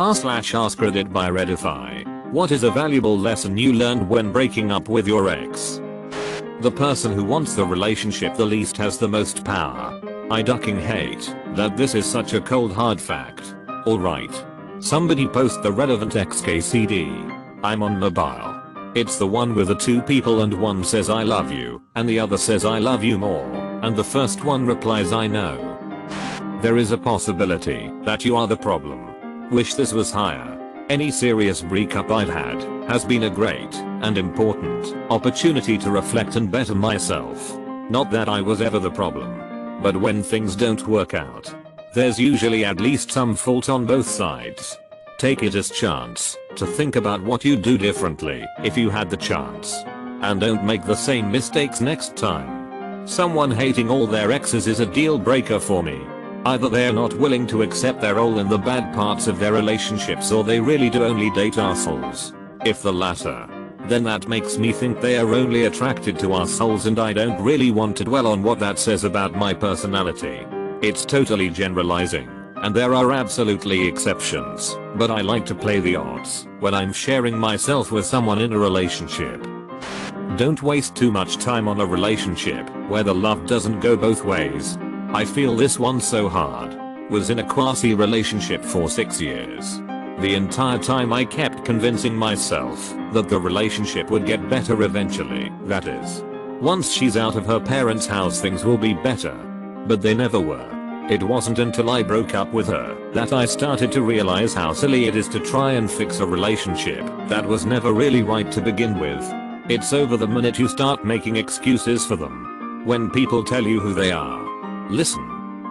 r/AskReddit by Reddify. What is a valuable lesson you learned when breaking up with your ex? The person who wants the relationship the least has the most power. I ducking hate that this is such a cold hard fact. Alright. Somebody post the relevant XKCD. I'm on mobile. It's the one with the two people and one says I love you and the other says I love you more and the first one replies I know. There is a possibility that you are the problem. Wish this was higher. Any serious breakup I've had has been a great and important opportunity to reflect and better myself. Not that I was ever the problem. But when things don't work out, there's usually at least some fault on both sides. Take it as chance to think about what you'd do differently if you had the chance. And don't make the same mistakes next time. Someone hating all their exes is a deal breaker for me. Either they're not willing to accept their role in the bad parts of their relationships or they really do only date assholes. If the latter, then that makes me think they are only attracted to assholes and I don't really want to dwell on what that says about my personality. It's totally generalizing, and there are absolutely exceptions, but I like to play the odds when I'm sharing myself with someone in a relationship. Don't waste too much time on a relationship where the love doesn't go both ways. I feel this one so hard. Was in a quasi relationship for 6 years. The entire time I kept convincing myself that the relationship would get better eventually, that is. Once she's out of her parents' house things will be better. But they never were. It wasn't until I broke up with her that I started to realize how silly it is to try and fix a relationship that was never really right to begin with. It's over the minute you start making excuses for them. When people tell you who they are. Listen.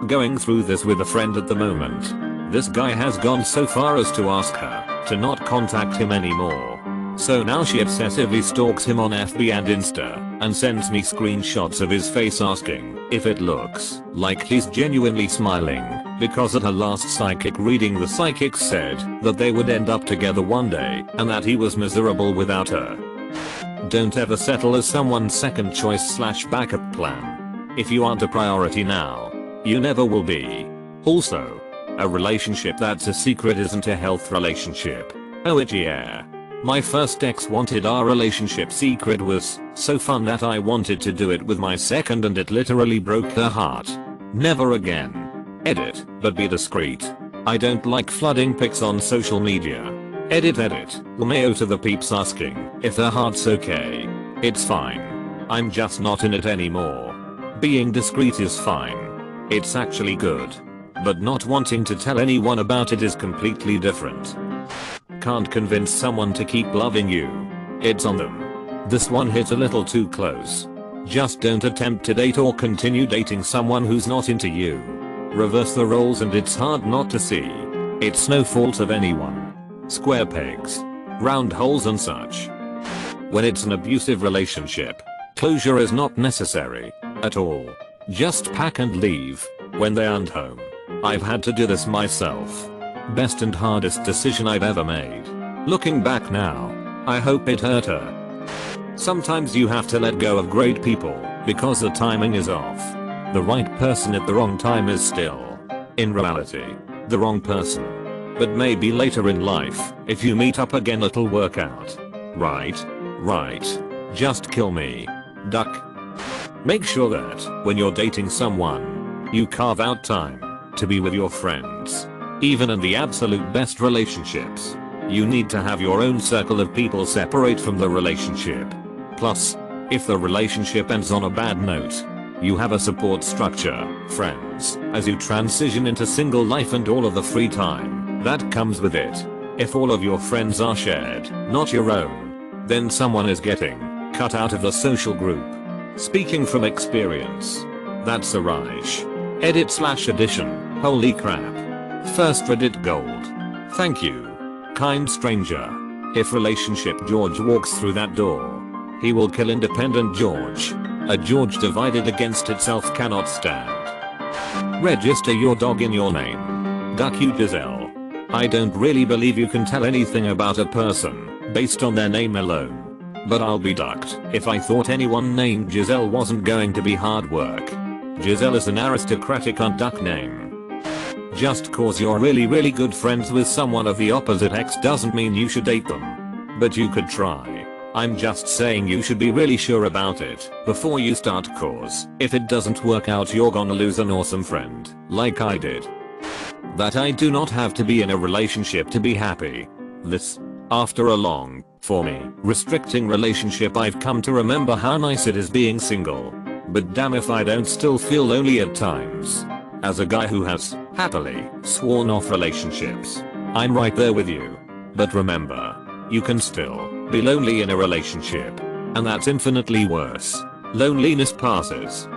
Going through this with a friend at the moment. This guy has gone so far as to ask her to not contact him anymore. So now she obsessively stalks him on FB and Insta and sends me screenshots of his face asking if it looks like he's genuinely smiling because at her last psychic reading the psychic said that they would end up together one day and that he was miserable without her. Don't ever settle as someone's second choice / backup plan. If you aren't a priority now, you never will be. Also, a relationship that's a secret isn't a health relationship. Oh yeah. My first ex wanted our relationship secret was so fun that I wanted to do it with my second and it literally broke her heart. Never again. Edit, but be discreet. I don't like flooding pics on social media. Edit. LMAO to the peeps asking if their heart's okay. It's fine. I'm just not in it anymore. Being discreet is fine. It's actually good. But not wanting to tell anyone about it is completely different. Can't convince someone to keep loving you. It's on them. This one hit a little too close. Just don't attempt to date or continue dating someone who's not into you. Reverse the roles and it's hard not to see. It's no fault of anyone. Square pegs, round holes and such. When it's an abusive relationship, closure is not necessary at all. Just pack and leave when they aren't home. I've had to do this myself. Best and hardest decision I've ever made. Looking back now, I hope it hurt her. Sometimes you have to let go of great people because the timing is off. The right person at the wrong time is still, in reality, the wrong person. But maybe later in life, if you meet up again it'll work out. Right. Just kill me. Duck. Make sure that when you're dating someone, you carve out time to be with your friends. Even in the absolute best relationships, you need to have your own circle of people separate from the relationship. Plus, if the relationship ends on a bad note, you have a support structure, friends, as you transition into single life and all of the free time that comes with it. If all of your friends are shared, not your own, then someone is getting cut out of the social group. Speaking from experience. That's a Raj. Edit / addition. Holy crap. First Reddit gold. Thank you. Kind stranger. If relationship George walks through that door, he will kill independent George. A George divided against itself cannot stand. Register your dog in your name. Duck you Giselle. I don't really believe you can tell anything about a person based on their name alone. But I'll be ducked if I thought anyone named Giselle wasn't going to be hard work. Giselle is an aristocratic duck name. Just cause you're really good friends with someone of the opposite sex doesn't mean you should date them. But you could try. I'm just saying you should be really sure about it before you start, cause if it doesn't work out you're gonna lose an awesome friend, like I did. That I do not have to be in a relationship to be happy. This, after a long, for me, restricting relationship, I've come to remember how nice it is being single. But damn if I don't still feel lonely at times. As a guy who has, happily, sworn off relationships, I'm right there with you. But remember, you can still be lonely in a relationship. And that's infinitely worse. Loneliness passes.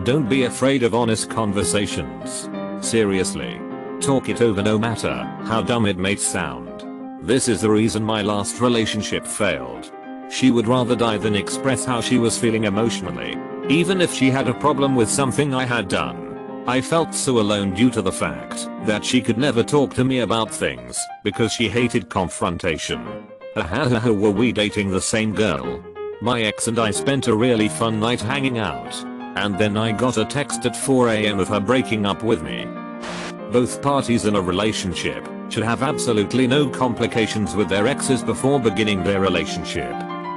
Don't be afraid of honest conversations. Seriously. Talk it over no matter how dumb it may sound. This is the reason my last relationship failed. She would rather die than express how she was feeling emotionally, even if she had a problem with something I had done. I felt so alone due to the fact that she could never talk to me about things because she hated confrontation. Were we dating the same girl? My ex and I spent a really fun night hanging out, and then I got a text at 4 AM of her breaking up with me. Both parties in a relationship should have absolutely no complications with their exes before beginning their relationship.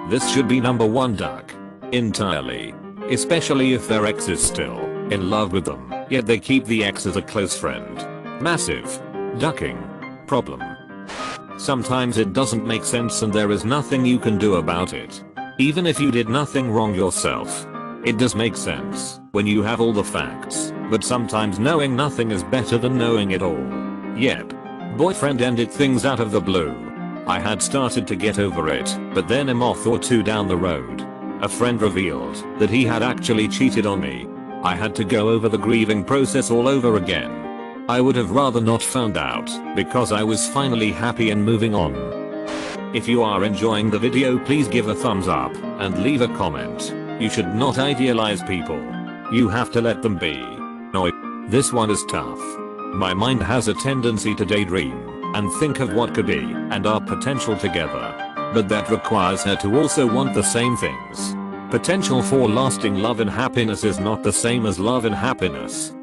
This should be number one duck. Entirely. Especially if their ex is still in love with them, yet they keep the ex as a close friend. Massive ducking problem. Sometimes it doesn't make sense and there is nothing you can do about it. Even if you did nothing wrong yourself. It does make sense when you have all the facts, but sometimes knowing nothing is better than knowing it all. Yep. Boyfriend ended things out of the blue. I had started to get over it, but then a month or two down the road, a friend revealed that he had actually cheated on me. I had to go over the grieving process all over again. I would have rather not found out, because I was finally happy and moving on. If you are enjoying the video, please give a thumbs up and leave a comment. You should not idealize people. You have to let them be. No, this one is tough. My mind has a tendency to daydream and think of what could be and our potential together. But that requires her to also want the same things. Potential for lasting love and happiness is not the same as love and happiness.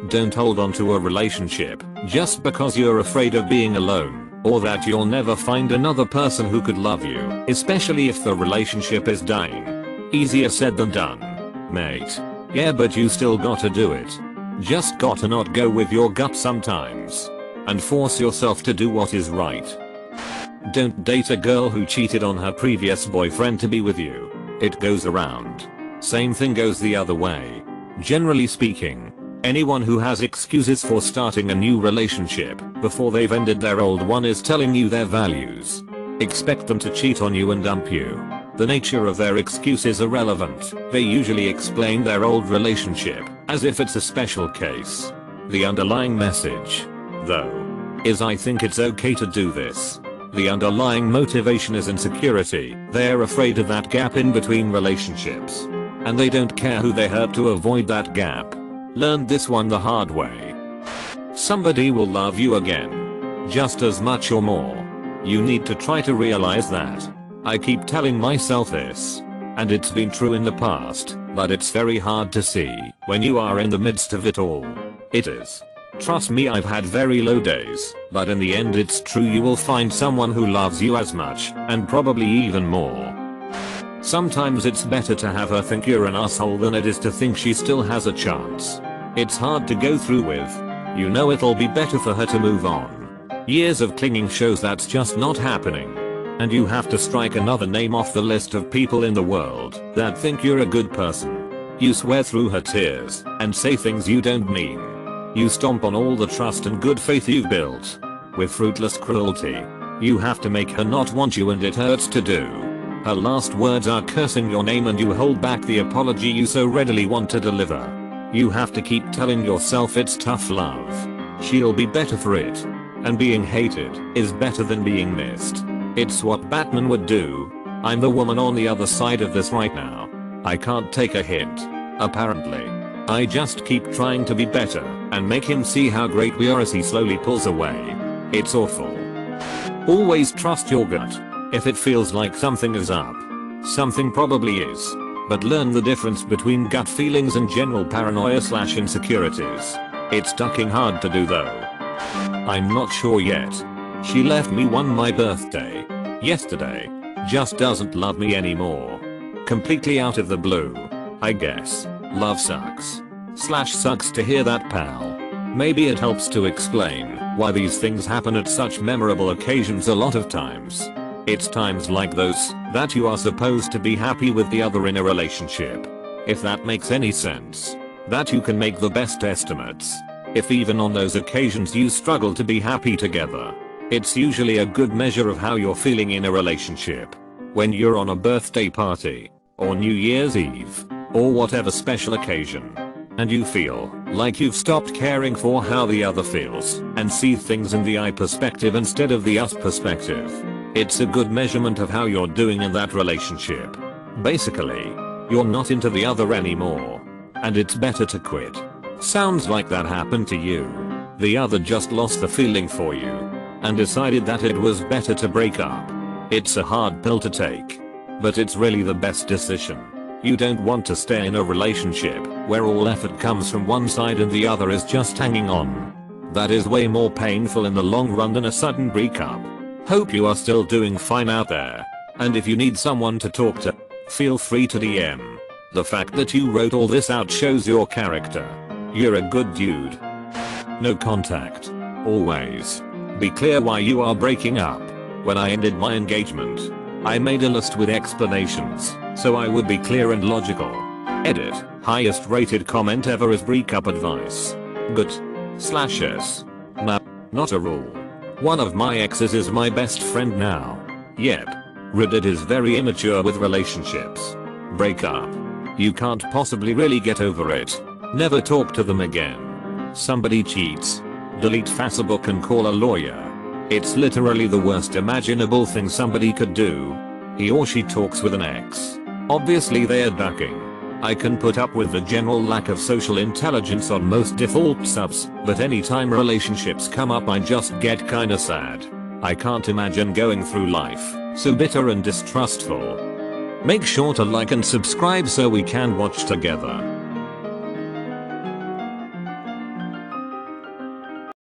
Don't hold on to a relationship just because you're afraid of being alone, or that you'll never find another person who could love you, especially if the relationship is dying. Easier said than done, mate. Yeah, but you still gotta do it. Just gotta not go with your gut sometimes. And force yourself to do what is right. Don't date a girl who cheated on her previous boyfriend to be with you. It goes around. Same thing goes the other way. Generally speaking, anyone who has excuses for starting a new relationship before they've ended their old one is telling you their values. Expect them to cheat on you and dump you. The nature of their excuse is irrelevant. They usually explain their old relationship as if it's a special case. The underlying message, though, is I think it's okay to do this. The underlying motivation is insecurity. They're afraid of that gap in between relationships. And they don't care who they hurt to avoid that gap. Learned this one the hard way. Somebody will love you again. Just as much or more. You need to try to realize that. I keep telling myself this. And it's been true in the past, but it's very hard to see when you are in the midst of it all. It is. Trust me, I've had very low days, but in the end it's true, you will find someone who loves you as much, and probably even more. Sometimes it's better to have her think you're an asshole than it is to think she still has a chance. It's hard to go through with. You know it'll be better for her to move on. Years of clinging shows that's just not happening. And you have to strike another name off the list of people in the world that think you're a good person. You swear through her tears and say things you don't mean. You stomp on all the trust and good faith you've built with fruitless cruelty. You have to make her not want you, and it hurts to do. Her last words are cursing your name and you hold back the apology you so readily want to deliver. You have to keep telling yourself it's tough love. She'll be better for it. And being hated is better than being missed. It's what Batman would do. I'm the woman on the other side of this right now. I can't take a hint. Apparently. I just keep trying to be better and make him see how great we are as he slowly pulls away. It's awful. Always trust your gut. If it feels like something is up, something probably is. But learn the difference between gut feelings and general paranoia/insecurities. It's ducking hard to do though. I'm not sure yet. She left me on my birthday yesterday. Just doesn't love me anymore. Completely out of the blue. I guess. Love sucks. Sucks to hear that, pal. Maybe it helps to explain why these things happen at such memorable occasions a lot of times. It's times like those that you are supposed to be happy with the other in a relationship. If that makes any sense. That you can make the best estimates. If even on those occasions you struggle to be happy together. It's usually a good measure of how you're feeling in a relationship. When you're on a birthday party, or New Year's Eve, or whatever special occasion, and you feel like you've stopped caring for how the other feels and see things in the I perspective instead of the us perspective. It's a good measurement of how you're doing in that relationship. Basically, you're not into the other anymore. And it's better to quit. Sounds like that happened to you. The other just lost the feeling for you and decided that it was better to break up. It's a hard pill to take, but it's really the best decision. You don't want to stay in a relationship where all effort comes from one side and the other is just hanging on. That is way more painful in the long run than a sudden breakup. Hope you are still doing fine out there. And if you need someone to talk to, feel free to DM. The fact that you wrote all this out shows your character. You're a good dude. No contact. Always. Be clear why you are breaking up. When I ended my engagement, I made a list with explanations, so I would be clear and logical. Edit. Highest rated comment ever is breakup advice. Good. /s. No, not a rule. One of my exes is my best friend now. Yep. Reddit is very immature with relationships. Break up. You can't possibly really get over it. Never talk to them again. Somebody cheats. Delete Facebook and call a lawyer. It's literally the worst imaginable thing somebody could do. He or she talks with an ex. Obviously they are ducking. I can put up with the general lack of social intelligence on most default subs, but anytime relationships come up I just get kinda sad. I can't imagine going through life so bitter and distrustful. Make sure to like and subscribe so we can watch together.